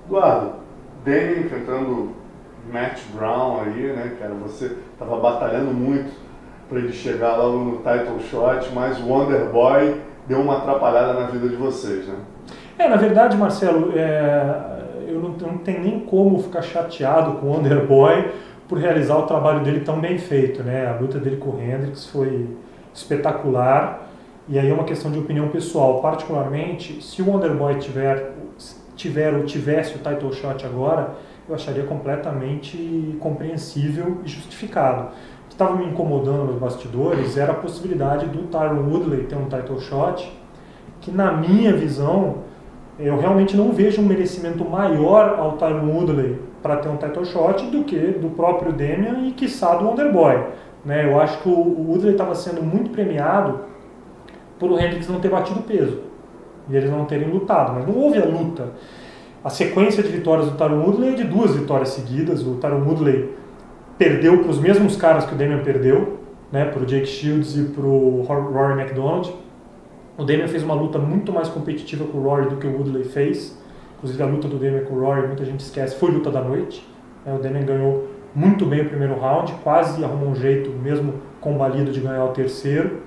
Eduardo, Damian enfrentando Matt Brown aí, né, cara? Você estava batalhando muito para ele chegar lá no title shot, mas o Wonder Boy deu uma atrapalhada na vida de vocês, né? Na verdade, Marcelo, eu não tenho nem como ficar chateado com o Wonder Boy por realizar o trabalho dele tão bem feito, né? A luta dele com o Hendricks foi espetacular, e aí é uma questão de opinião pessoal. Particularmente, se o Wonder Boy tivesse o title shot agora, eu acharia completamente compreensível e justificado. O que estava me incomodando nos bastidores era a possibilidade do Tyron Woodley ter um title shot, que na minha visão, eu realmente não vejo um merecimento maior ao Tyron Woodley para ter um title shot do que do próprio Damian e, quiçá, do Wonder Boy. Né? Eu acho que o Woodley estava sendo muito premiado por o Hendricks não ter batido peso e eles não terem lutado, mas não houve a luta. A sequência de vitórias do Tyron Woodley é de 2 vitórias seguidas. O Tyron Woodley perdeu para os mesmos caras que o Damian perdeu, né, para o Jake Shields e para o Rory MacDonald. O Damian fez uma luta muito mais competitiva com o Rory do que o Woodley fez. Inclusive a luta do Damian com o Rory, muita gente esquece, foi luta da noite. O Damian ganhou muito bem o primeiro round, quase arrumou um jeito, mesmo combalido, de ganhar o terceiro.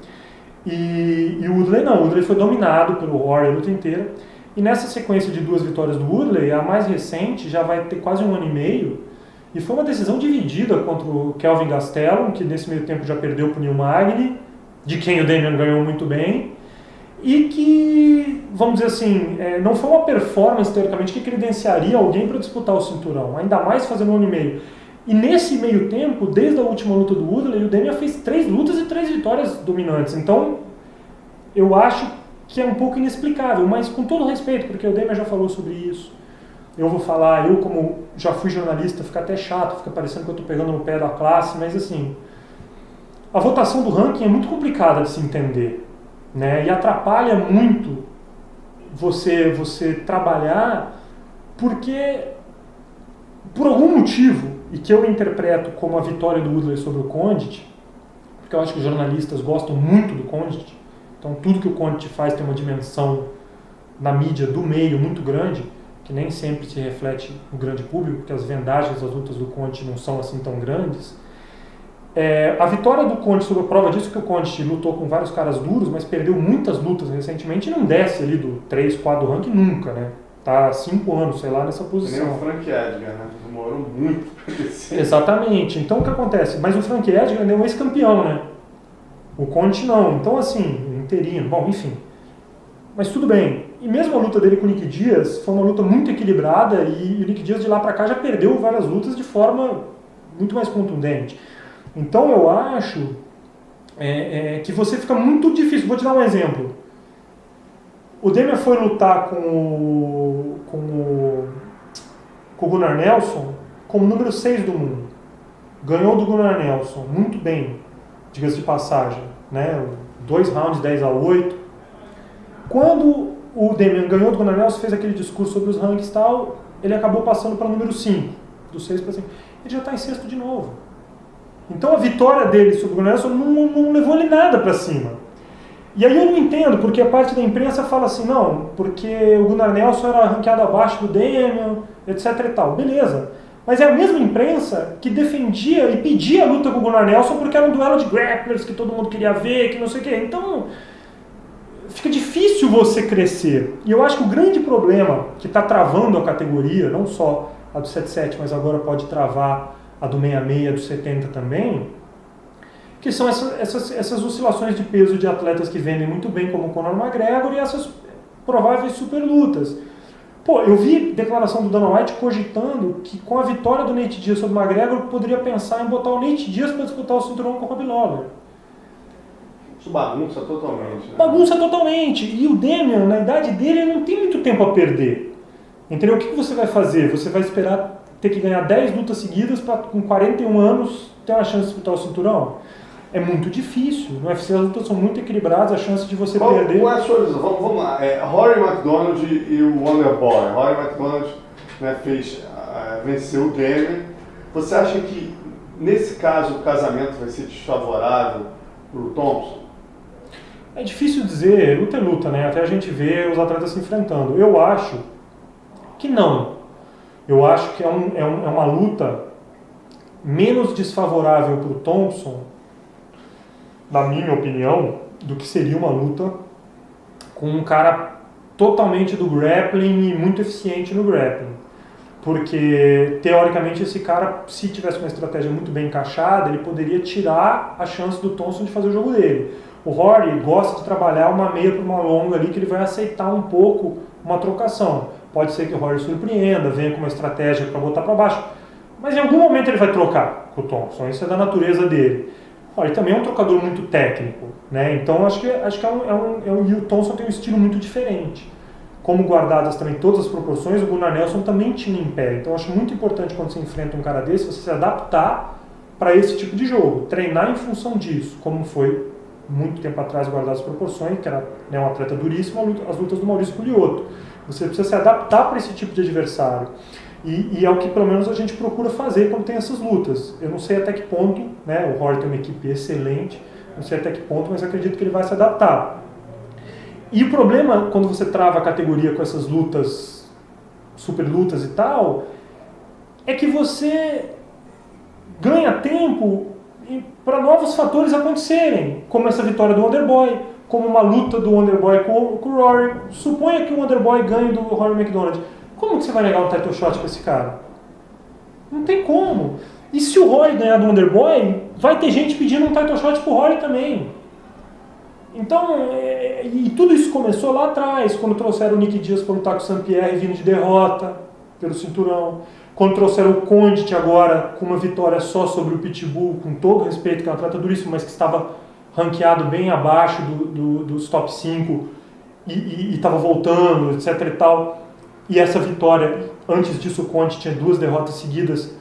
E o Woodley não, o Woodley foi dominado pelo Rory a luta inteira. E nessa sequência de 2 vitórias do Woodley, a mais recente já vai ter quase 1 ano e meio, e foi uma decisão dividida contra o Kelvin Gastelum, que nesse meio tempo já perdeu para o Neil Magny, de quem o Damian ganhou muito bem, e que, vamos dizer assim, não foi uma performance, teoricamente, que credenciaria alguém para disputar o cinturão, ainda mais fazendo 1 ano e meio. E nesse meio tempo, desde a última luta do Woodley, o Damian fez 3 lutas e 3 vitórias dominantes. Então, eu acho que é um pouco inexplicável, mas com todo respeito, porque o Damian já falou sobre isso. Eu vou falar, eu como já fui jornalista, fica até chato, fica parecendo que eu estou pegando no pé da classe, mas assim, a votação do ranking é muito complicada de se entender, né? E atrapalha muito você trabalhar, porque por algum motivo, e que eu interpreto como a vitória do Woodley sobre o Condit, porque eu acho que os jornalistas gostam muito do Condit, então tudo que o Condit faz tem uma dimensão na mídia do meio muito grande, que nem sempre se reflete no grande público, porque as vendagens das lutas do Condit não são assim tão grandes. A vitória do Condit sobre a prova disso, que o Condit lutou com vários caras duros, mas perdeu muitas lutas recentemente e não desce ali do 3, 4 do ranking nunca, né? Tá há 5 anos, sei lá, nessa posição. Nem o Frank Edgar, né? Demorou muito para crescer. Exatamente. Então o que acontece? Mas o Frank Edgar é um ex-campeão, né? O Condit não. Então assim, interino. Bom, enfim. Mas tudo bem. E mesmo a luta dele com o Nick Diaz foi uma luta muito equilibrada e o Nick Diaz de lá pra cá já perdeu várias lutas de forma muito mais contundente. Então eu acho que você fica muito difícil. Vou te dar um exemplo. O Damian foi lutar com o Gunnar Nelson como número 6 do mundo. Ganhou do Gunnar Nelson muito bem, diga-se de passagem, né? 2 rounds 10-8. Quando o Damian ganhou do Gunnar Nelson, fez aquele discurso sobre os rankings e tal, ele acabou passando para o número 5, do 6 para 5. Ele já está em sexto de novo. Então a vitória dele sobre o Gunnar Nelson não levou ele nada para cima. E aí eu não entendo, porque a parte da imprensa fala assim, não, porque o Gunnar Nelson era ranqueado abaixo do Damian, etc e tal. Beleza. Mas é a mesma imprensa que defendia e pedia a luta com o Gunnar Nelson porque era um duelo de grapplers que todo mundo queria ver, que não sei o quê. Então, fica difícil você crescer. E eu acho que o grande problema que está travando a categoria, não só a do 77, mas agora pode travar a do 66, a do 70 também, que são essas oscilações de peso de atletas que vendem muito bem, como o Conor McGregor, e essas prováveis super lutas. Pô, eu vi declaração do Dana White cogitando que com a vitória do Nate Diaz sobre o McGregor, poderia pensar em botar o Nate Diaz para disputar o cinturão com o Robbie Lawler. Isso bagunça totalmente, né? Bagunça totalmente. E o Damian, na idade dele, ele não tem muito tempo a perder. Entendeu? O que você vai fazer? Você vai esperar ter que ganhar 10 lutas seguidas para, com 41 anos, ter uma chance de disputar o cinturão? É muito difícil. No UFC as lutas são muito equilibradas, a chance de você perder... Qual é a sua visão? Vamos lá. Rory MacDonald e o Wonder Boy. Rory MacDonald, né, venceu o Damian. Você acha que, nesse caso, o casamento vai ser desfavorável para o Thompson? É difícil dizer, luta é luta, né? Até a gente vê os atletas se enfrentando. Eu acho que não. Eu acho que é uma luta menos desfavorável para o Thompson, na minha opinião, do que seria uma luta com um cara totalmente do grappling e muito eficiente no grappling. Porque, teoricamente, esse cara, se tivesse uma estratégia muito bem encaixada, ele poderia tirar a chance do Thompson de fazer o jogo dele. O Rory gosta de trabalhar uma meia para uma longa ali, que ele vai aceitar um pouco uma trocação. Pode ser que o Rory surpreenda, venha com uma estratégia para botar para baixo, mas em algum momento ele vai trocar com o Thompson, isso é da natureza dele. Ele também é um trocador muito técnico, né? Então acho que e o Thompson tem um estilo muito diferente. Como guardadas também todas as proporções, o Gunnar Nelson também tinha em pé. Então acho muito importante quando você enfrenta um cara desse, você se adaptar para esse tipo de jogo, treinar em função disso, como foi muito tempo atrás guardadas as proporções, que era, né, um atleta duríssimo, as lutas do Maurício Pugliotto. Você precisa se adaptar para esse tipo de adversário. E é o que pelo menos a gente procura fazer quando tem essas lutas. Eu não sei até que ponto, né, o Rory tem uma equipe excelente, não sei até que ponto, mas acredito que ele vai se adaptar. E o problema, quando você trava a categoria com essas lutas, super lutas e tal, é que você ganha tempo para novos fatores acontecerem, como essa vitória do Wonderboy, como uma luta do Wonderboy com o Rory. Suponha que o Wonderboy ganhe do Rory McDonald. Como que você vai negar um title shot para esse cara? Não tem como. E se o Rory ganhar do Wonderboy, vai ter gente pedindo um title shot pro Rory também. Então, e tudo isso começou lá atrás, quando trouxeram o Nick Diaz para lutar com o Saint-Pierre vindo de derrota pelo cinturão. Quando trouxeram o Condit agora com uma vitória só sobre o Pitbull, com todo respeito, que é um atleta duríssimo, mas que estava ranqueado bem abaixo dos top 5 e estava voltando, etc e tal. E essa vitória, antes disso o Condit tinha 2 derrotas seguidas,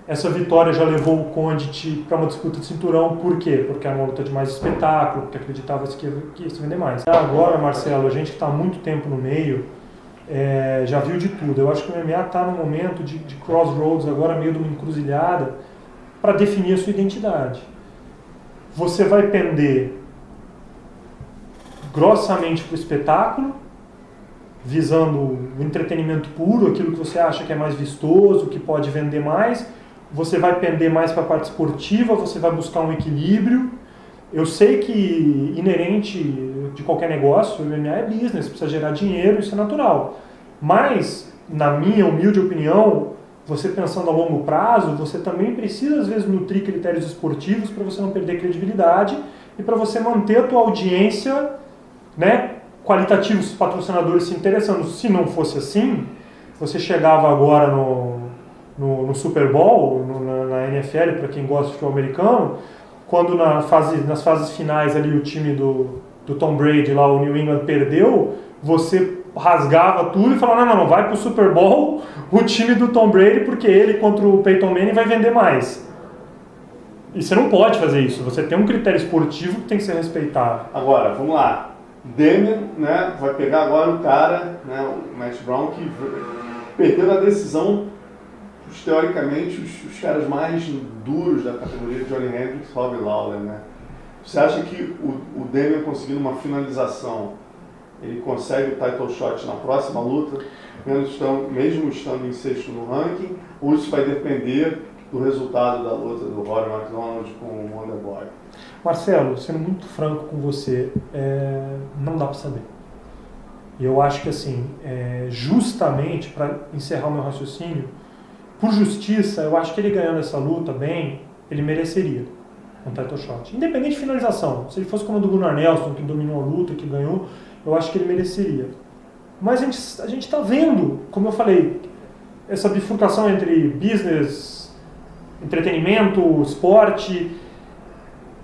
essa vitória já levou o Condit para uma disputa de cinturão. Por quê? Porque era uma luta de mais espetáculo, porque acreditava-se que ia se vender mais. Agora, Marcelo, a gente que está há muito tempo no meio, já viu de tudo. Eu acho que o MMA está num momento de crossroads, agora meio de uma encruzilhada, para definir a sua identidade. Você vai pender grossamente para o espetáculo, visando o entretenimento puro, aquilo que você acha que é mais vistoso, que pode vender mais. Você vai pender mais para a parte esportiva, você vai buscar um equilíbrio. Eu sei que inerente de qualquer negócio, o MMA é business, precisa gerar dinheiro, isso é natural. Mas, na minha humilde opinião, você pensando a longo prazo, você também precisa às vezes nutrir critérios esportivos para você não perder credibilidade e para você manter a tua audiência, né, qualitativos, patrocinadores se interessando. Se não fosse assim, você chegava agora no Super Bowl, na NFL, para quem gosta de futebol americano, quando nas fases finais ali o time do Tom Brady, lá o New England, perdeu, você rasgava tudo e falava, não, vai pro Super Bowl o time do Tom Brady, porque ele contra o Peyton Manning vai vender mais. E você não pode fazer isso, você tem um critério esportivo que tem que ser respeitado. Agora, vamos lá. Demian, né, vai pegar agora o cara, né, o Matt Brown, que perdeu na decisão, teoricamente, os caras mais duros da categoria, Johnny Hendricks e Robbie Lawler, né? Você acha que o Demian conseguindo uma finalização, ele consegue o title shot na próxima luta, mesmo estando em sexto no ranking, ou isso vai depender do resultado da luta do Rory McDonald com o Wonderboy? Marcelo, sendo muito franco com você, não dá para saber. E eu acho que assim, justamente para encerrar o meu raciocínio, por justiça, eu acho que ele ganhando essa luta bem, ele mereceria um title shot. Independente de finalização. Se ele fosse como o do Gunnar Nelson, que dominou a luta, que ganhou, eu acho que ele mereceria. Mas a gente está vendo, como eu falei, essa bifurcação entre business, entretenimento, esporte.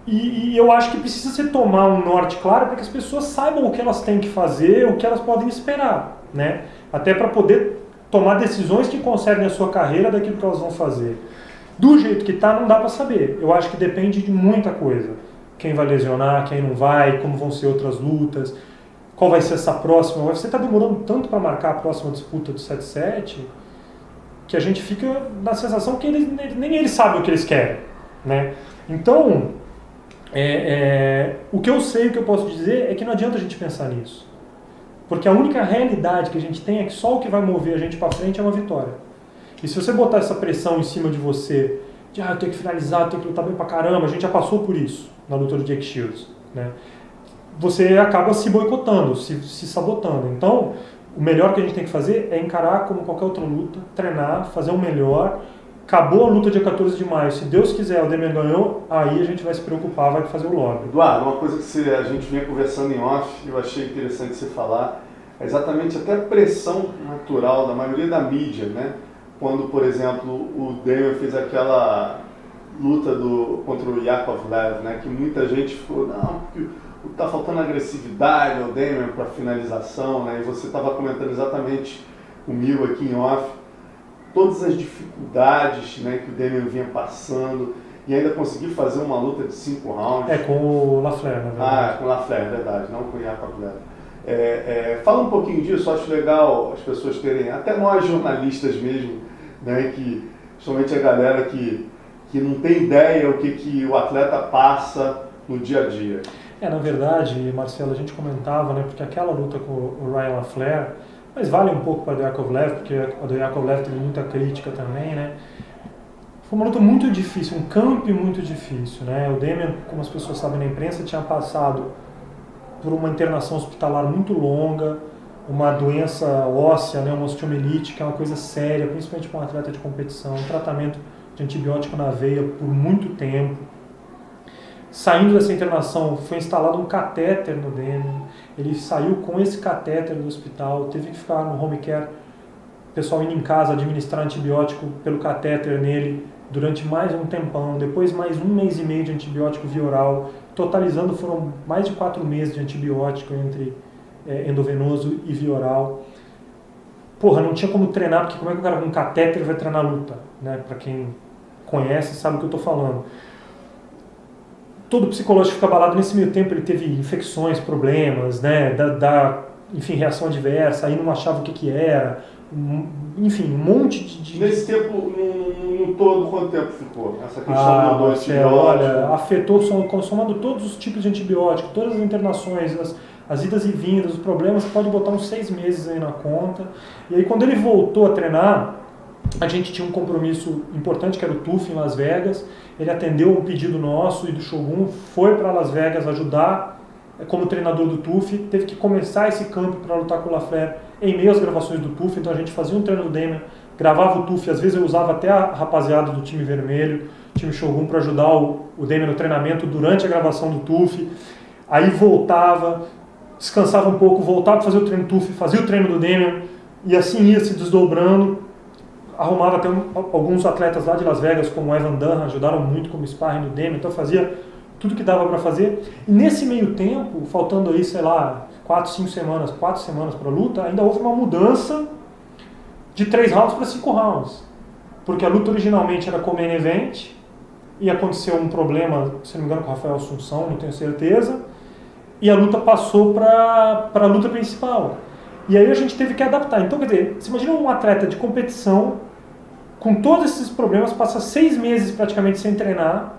E eu acho que precisa se tomar um norte claro para que as pessoas saibam o que elas têm que fazer, o que elas podem esperar, né? Até para poder tomar decisões que concernem a sua carreira daquilo que elas vão fazer. Do jeito que está, não dá para saber. Eu acho que depende de muita coisa. Quem vai lesionar, quem não vai, como vão ser outras lutas, qual vai ser essa próxima. Você está demorando tanto para marcar a próxima disputa do 7-7 que a gente fica na sensação que nem eles sabem o que eles querem, né? Então, o que eu sei, o que eu posso dizer é que não adianta a gente pensar nisso. Porque a única realidade que a gente tem é que só o que vai mover a gente para frente é uma vitória. E se você botar essa pressão em cima de você, de eu tenho que finalizar, eu tenho que lutar bem pra caramba, a gente já passou por isso na luta do Jake Shields, né? Você acaba se boicotando, se sabotando. Então, o melhor que a gente tem que fazer é encarar como qualquer outra luta, treinar, fazer o melhor. Acabou a luta dia 14 de maio, se Deus quiser, o Demian ganhou, aí a gente vai se preocupar, vai fazer o lobby. Eduardo, uma coisa que a gente vinha conversando em off, eu achei interessante você falar, é exatamente até a pressão natural da maioria da mídia, né? Quando, por exemplo, o Demian fez aquela luta contra o Yakovlev, né? Que muita gente falou, não, porque tá faltando agressividade ao Demian para finalização, né? E você estava comentando exatamente comigo aqui em off, todas as dificuldades, né, que o Demian vinha passando e ainda conseguiu fazer uma luta de 5 rounds. Com o Lafleur, na verdade. Com o Lafleur, é verdade, não com o Yakovlev. Fala um pouquinho disso, acho legal as pessoas terem, até nós jornalistas mesmo, né, que somente a galera que não tem ideia o que o atleta passa no dia a dia. Na verdade, Marcelo, a gente comentava, né, porque aquela luta com o Ryan Lafleur, mas vale um pouco para o Yakovlev, porque a do Yakovlev teve muita crítica também, né? Foi uma luta muito difícil, um camp muito difícil, né? O Demian, como as pessoas sabem na imprensa, tinha passado por uma internação hospitalar muito longa, uma doença óssea, né, uma osteomielite, que é uma coisa séria, principalmente para um atleta de competição, um tratamento de antibiótico na veia por muito tempo. Saindo dessa internação, foi instalado um catéter no Demian, ele saiu com esse catéter do hospital, teve que ficar no home care, o pessoal indo em casa administrar antibiótico pelo catéter nele durante mais um tempão, depois mais 1 mês e meio de antibiótico via oral, totalizando foram mais de 4 meses de antibiótico entre endovenoso e via oral. Porra, não tinha como treinar, porque como é que o cara com um catéter vai treinar luta, né? Pra quem conhece sabe o que eu tô falando. Todo o psicológico fica abalado. Nesse meio tempo ele teve infecções, problemas, né, enfim, reação adversa, aí não achava o que era, enfim, um monte de... Nesse tempo, no todo, quanto tempo ficou? Essa questão do antibiótico? Olha, afetou, somando todos os tipos de antibiótico, todas as internações, as idas e vindas, os problemas, pode botar uns 6 meses aí na conta. E aí quando ele voltou a treinar, a gente tinha um compromisso importante, que era o TUF em Las Vegas. Ele atendeu um pedido nosso e do Shogun, foi para Las Vegas ajudar como treinador do TUF, teve que começar esse campo para lutar com o Lafleur em meio às gravações do TUF, então a gente fazia um treino do Demian, gravava o TUF, às vezes eu usava até a rapaziada do time vermelho, time Shogun, para ajudar o Demian no treinamento durante a gravação do TUF, aí voltava, descansava um pouco, voltava para fazer o treino do TUF, fazia o treino do Demian, e assim ia se desdobrando. Arrumava até alguns atletas lá de Las Vegas, como o Evan Dunham, ajudaram muito como sparring no Demian, então fazia tudo que dava para fazer. E nesse meio tempo, faltando aí, sei lá, 4 semanas para a luta, ainda houve uma mudança de 3 rounds para 5 rounds. Porque a luta originalmente era com main event, e aconteceu um problema, se não me engano, com o Rafael Assunção, não tenho certeza, e a luta passou para a luta principal. E aí a gente teve que adaptar. Então, quer dizer, você imagina um atleta de competição com todos esses problemas, passa 6 meses praticamente sem treinar,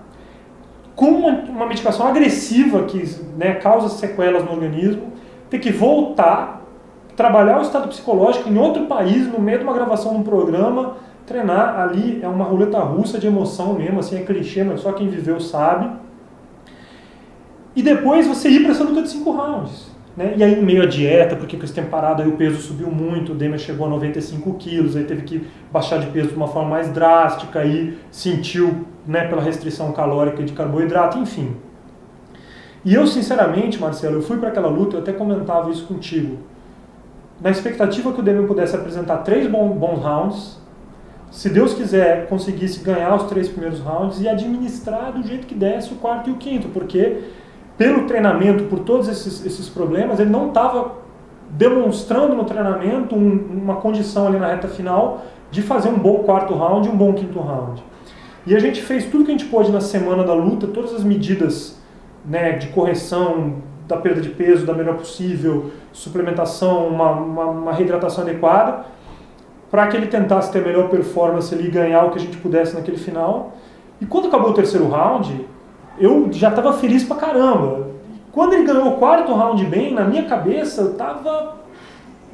com uma medicação agressiva que, né, causa sequelas no organismo, ter que voltar, trabalhar o estado psicológico em outro país, no meio de uma gravação de um programa, treinar ali é uma roleta russa de emoção mesmo, assim, é clichê, mas só quem viveu sabe. E depois você ir para essa luta de 5 rounds. Né? E aí, em meio à dieta, porque com esse tempo parado aí o peso subiu muito, o Demian chegou a 95 quilos, aí teve que baixar de peso de uma forma mais drástica, aí sentiu, né, pela restrição calórica de carboidrato, enfim. E eu, sinceramente, Marcelo, eu fui para aquela luta, eu até comentava isso contigo, na expectativa que o Demian pudesse apresentar 3 bons rounds, se Deus quiser, conseguisse ganhar os 3 primeiros rounds e administrar do jeito que desse o 4º e o 5º, porque pelo treinamento, por todos esses problemas, ele não estava demonstrando no treinamento uma condição ali na reta final de fazer um bom 4º round e um bom 5º round. E a gente fez tudo que a gente pôde na semana da luta, todas as medidas, né, de correção da perda de peso da melhor possível, suplementação, uma reidratação adequada, para que ele tentasse ter a melhor performance ali e ganhar o que a gente pudesse naquele final. E quando acabou o 3º round, eu já estava feliz pra caramba. Quando ele ganhou o 4º round bem, na minha cabeça, eu estava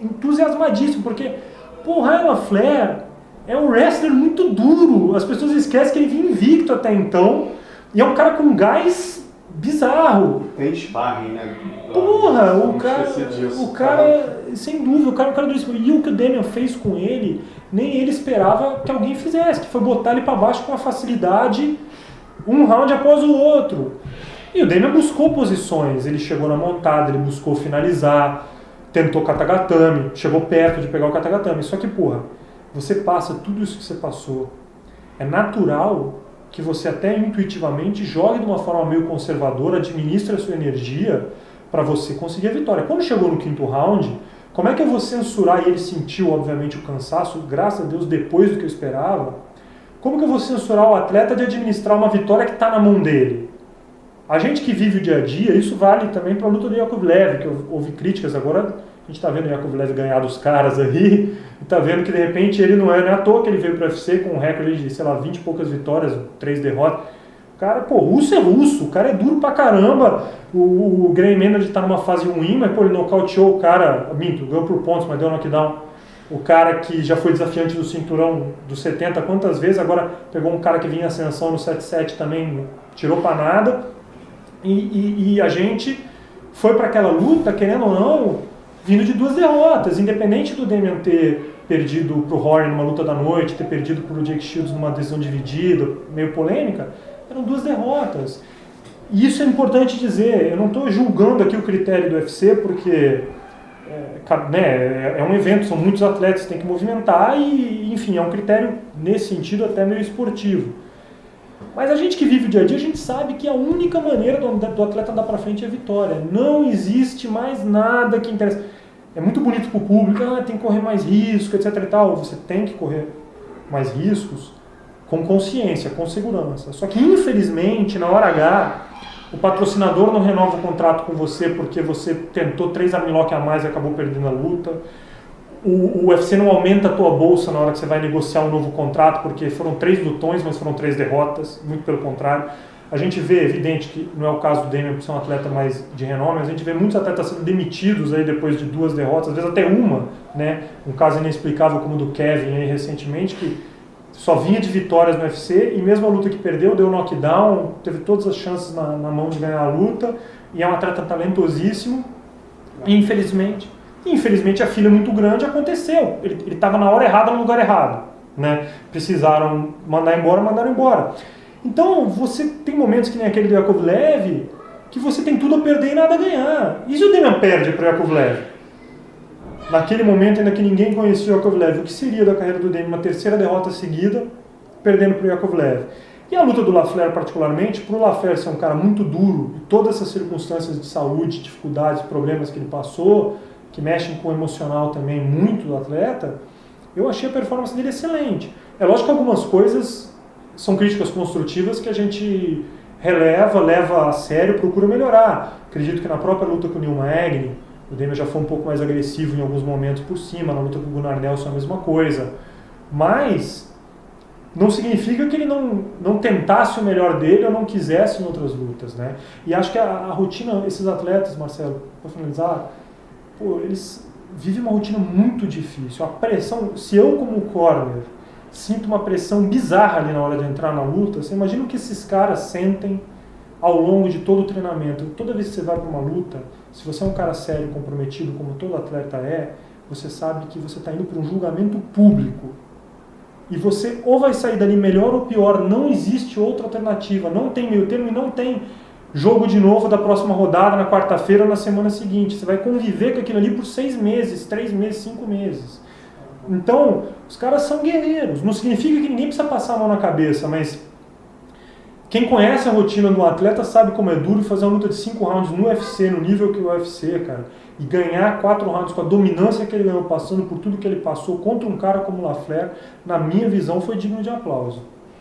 entusiasmadíssimo, porque, pô, o Ryan Lafleur é um wrestler muito duro. As pessoas esquecem que ele vinha invicto até então. E é um cara com gás bizarro. Tem sparring, né? Porra, Disso. o cara, sem dúvida, o cara duríssimo. E o que o Damian fez com ele, nem ele esperava que alguém fizesse, que foi botar ele pra baixo com uma facilidade, um round após o outro. E o Damian buscou posições, ele chegou na montada, ele buscou finalizar, tentou katagatame, chegou perto de pegar o katagatame. Só que, porra, você passa tudo isso que você passou. É natural que você até intuitivamente jogue de uma forma meio conservadora, administre a sua energia para você conseguir a vitória. Quando chegou no quinto round, como é que eu vou censurar, e ele sentiu obviamente o cansaço, graças a Deus depois do que eu esperava, como que eu vou censurar o atleta de administrar uma vitória que está na mão dele? A gente que vive o dia a dia, isso vale também para a luta do Yakovlev, que houve críticas agora, a gente está vendo o Yakovlev ganhar dos caras aí, e está vendo que de repente ele não é à toa que ele veio para o UFC com um recorde de, sei lá, 20 e poucas vitórias, 3 derrotas. O cara, pô, russo é russo, o cara é duro pra caramba. O Gray Maynard tá numa fase ruim, mas pô, ele nocauteou o cara, ganhou por pontos, mas deu knockdown. O cara que já foi desafiante do cinturão dos 70 quantas vezes, agora pegou um cara que vinha em ascensão no 7-7 também, tirou pra nada. E a gente foi para aquela luta, querendo ou não, vindo de 2 derrotas, independente do Damian ter perdido pro Horn numa luta da noite, ter perdido pro Jake Shields numa decisão dividida, meio polêmica, eram 2 derrotas. E isso é importante dizer, eu não estou julgando aqui o critério do UFC, porque é um evento, são muitos atletas que tem que movimentar e, enfim, é um critério, nesse sentido, até meio esportivo. Mas a gente que vive o dia a dia, a gente sabe que a única maneira do atleta andar para frente é a vitória. Não existe mais nada que interessa. É muito bonito para o público, tem que correr mais risco, etc e tal. Você tem que correr mais riscos com consciência, com segurança. Só que, infelizmente, na hora H, o patrocinador não renova o contrato com você porque você tentou 3 armlock a mais e acabou perdendo a luta. O UFC não aumenta a tua bolsa na hora que você vai negociar um novo contrato, porque foram 3 lutões, mas foram 3 derrotas, muito pelo contrário. A gente vê, evidente que não é o caso do Damian, por ser um atleta mais de renome, mas a gente vê muitos atletas sendo demitidos aí depois de 2 derrotas, às vezes até uma, né? Um caso inexplicável como o do Kevin aí recentemente, que só vinha de vitórias no UFC e mesmo a luta que perdeu, deu knockdown, teve todas as chances na mão de ganhar a luta, e é um atleta talentosíssimo, e infelizmente a filha muito grande aconteceu, ele estava na hora errada no lugar errado, né? Precisaram mandaram embora. Então você tem momentos que nem aquele do Yakovlev, que você tem tudo a perder e nada a ganhar. E se o Damian perde para o Yakovlev? Naquele momento ainda que ninguém conhecia o Yakovlev, o que seria da carreira do Damian? Uma 3ª derrota seguida, perdendo para o Yakovlev. E a luta do Lafleur particularmente, para o Lafleur ser um cara muito duro, e todas essas circunstâncias de saúde, dificuldades, problemas que ele passou, que mexem com o emocional também muito do atleta, eu achei a performance dele excelente. É lógico que algumas coisas são críticas construtivas que a gente leva a sério, procura melhorar. Acredito que na própria luta com o Neil Magny, o Damian já foi um pouco mais agressivo em alguns momentos por cima, na luta com o Gunnar Nelson a mesma coisa. Mas não significa que ele não tentasse o melhor dele ou não quisesse em outras lutas, né? E acho que a rotina, esses atletas, Marcelo, para finalizar, eles vivem uma rotina muito difícil. A pressão, se eu como corner sinto uma pressão bizarra ali na hora de entrar na luta, você imagina o que esses caras sentem ao longo de todo o treinamento. Toda vez que você vai para uma luta, se você é um cara sério, comprometido, como todo atleta é, você sabe que você está indo para um julgamento público. E você ou vai sair dali melhor ou pior, não existe outra alternativa, não tem meio termo e não tem jogo de novo da próxima rodada na quarta-feira ou na semana seguinte. Você vai conviver com aquilo ali por 6 meses, 3 meses, 5 meses. Então, os caras são guerreiros. Não significa que ninguém precisa passar a mão na cabeça, mas quem conhece a rotina do atleta sabe como é duro fazer uma luta de 5 rounds no UFC, no nível que o UFC, cara, e ganhar 4 rounds com a dominância que ele ganhou, passando por tudo que ele passou contra um cara como o Lafleur, na minha visão, foi digno de aplauso.